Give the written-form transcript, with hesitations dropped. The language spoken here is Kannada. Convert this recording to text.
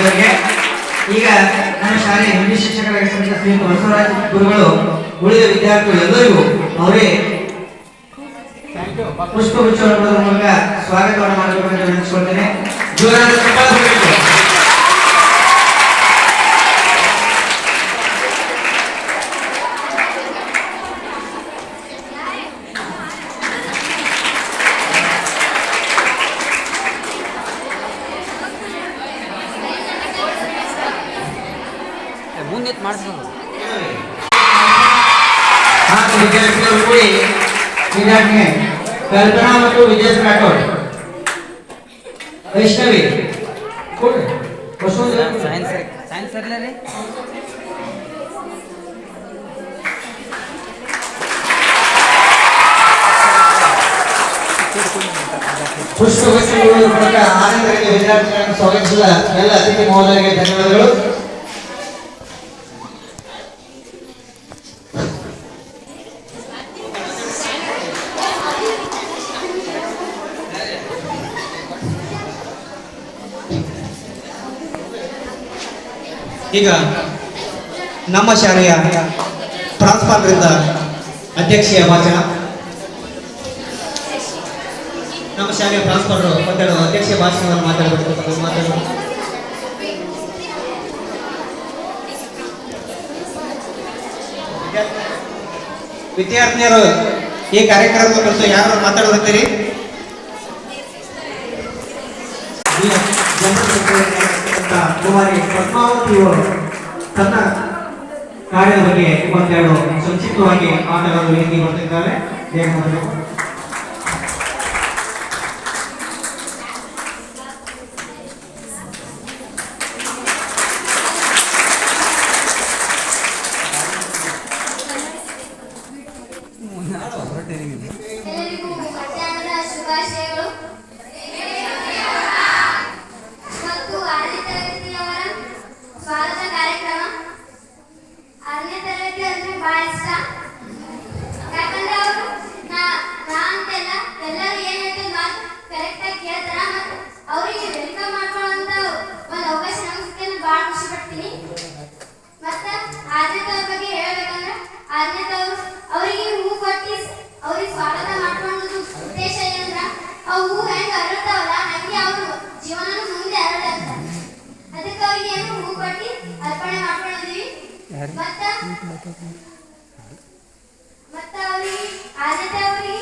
ಅವರಿಗೆ. ಈಗ ನಮ್ಮ ಶಾಲೆಯ ಹಿಂದಿ ಶಿಕ್ಷಕರಾಗಿರ್ತಕ್ಕಂಥ ಶ್ರೀಯುತ ಬಸವರಾಜ ಗುರುಗಳು ಉಳಿದ ವಿದ್ಯಾರ್ಥಿಗಳು ಎಲ್ಲರಿಗೂ ಅವರೇ ಪುಷ್ಪಗುಚ್ಛವನ್ನು ಕೊಡುವ ಮೂಲಕ ಸ್ವಾಗತವನ್ನು ಮಾಡಬೇಕೆಂದು ವಿನಂತಿಸಿಕೊಳ್ತೇನೆ. ಜೋರಾದ ಚಪ್ಪಾಳೆ ಬರಬೇಕು. ಮುಂದೆ ಮಾಡಿಸೋದು ವಿದ್ಯಾರ್ಥಿಗಳು ಕೂಡಿ ವಿದ್ಯಾರ್ಥಿ ಕಲ್ಪನಾ ಮತ್ತು ವಿಜಯ ರಾಠೋಡ್ ವೈಷ್ಣವಿ ಸೈನ್ಸ್ ಇರಲ್ಲ ರೀ. ಪುಷ್ಪಗುಚ್ಛಗಳ ಮೂಲಕ ಆನಂದರಿಗೆ ವಿದ್ಯಾರ್ಥಿಗಳನ್ನು ಸ್ವಾಗತಿಸಿದ ಎಲ್ಲ ಅತಿಥಿ ಮಹೋದಯರಿಗೆ ಧನ್ಯವಾದಗಳು. ಈಗ ನಮ್ಮ ಶಾಲೆಯ ಪ್ರಾಂಶುಪಾಲರಿಂದ ಅಧ್ಯಕ್ಷೀಯ ಭಾಷಣ. ನಮ್ಮ ಶಾಲೆಯ ಪ್ರಾಂಶುಪಾಲರು ಒಂದೆರಡು ಅಧ್ಯಕ್ಷೀಯ ಭಾಷಣವನ್ನು ಮಾತಾಡಬೇಕು. ವಿದ್ಯಾರ್ಥಿನಿಯರು ಈ ಕಾರ್ಯಕ್ರಮದ ಕುರಿತು ಯಾರು ಮಾತಾಡುತ್ತೀರಿ? ಕುಮಾರಿ ಪದ್ಮಾವತಿಯವರು ತನ್ನ ಕಾರ್ಯದ ಬಗ್ಗೆ ಒಂದೆರಡು ಸಂಕ್ಷಿಪ್ತವಾಗಿ ಮಾತನಾಡಲು ವೇದಿಕೆ ಕೊಡ್ತಿದ್ದಾರೆ. ಎಲ್ಲರಿಗೂ ಮಧ್ಯಾಹ್ನದ ಶುಭಾಶಯಗಳು. ಮತ್ತು 6ನೇ ತರಗತಿಯವರ ಸ್ವಾಗತ ಕಾರ್ಯಕ್ರಮ. 6ನೇ ತರಗತಿ ಅಂದ್ರೆ ಬಹಳ ಇಷ್ಟ. ಯಾಕಂದ್ರೆ ಅವರು ನಾ ಅಂತೆಲ್ಲ ಎಲ್ಲರೂ ಏನ್ ಹೇಳ್ತೀವಿ ಮಾತು ಕರೆಕ್ಟ್ ಆಗಿ ಕೇಳ್ತಾರ. ಮತ್ತು ಅವರಿಗೆ ವೆಲ್ಕಮ್ ಮಾಡ್ಕೊಳ್ಳುವಂತ ಒಂದು ಅವಕಾಶ ನಮ್ಗೆ ಸಿಕ್ಕಂದ್ರೆ ಬಹಳ ಖುಷಿ ಪಡ್ತೀನಿ. ಮತ್ತೆ 6ನೇ ತವರ ಬಗ್ಗೆ ಹೇಳ್ಬೇಕಂದ್ರೆ 6ನೇ ತವರು ಅವರಿಗೆ ಹೂ ಕೊಟ್ಟು ಅವ್ರಿಗೆ ಸ್ವಾಗತ ಮಾಡ್ಕೊಳ್ಳೋದು ಉದ್ದೇಶ ಏನಂದ್ರ ಆ ಹೂ ಹೆಂಗ ಅರಳ್ತಾವಲ್ಲ ಹಂಗೆ ಅವ್ರ ಜೀವನ ಮುಂದೆ ಅರಳತ್ತ. ಅದಕ್ಕೆ ಅವ್ರಿಗೆ ಏನು ಹೂ ಕೊಟ್ಟು ಅರ್ಪಣೆ ಮಾಡ್ಕೊಂಡಿದೀವಿ. ಮತ್ತ ಅವ್ರಿಗೆ ಆದ್ಯತೆ ಅವ್ರಿಗೆ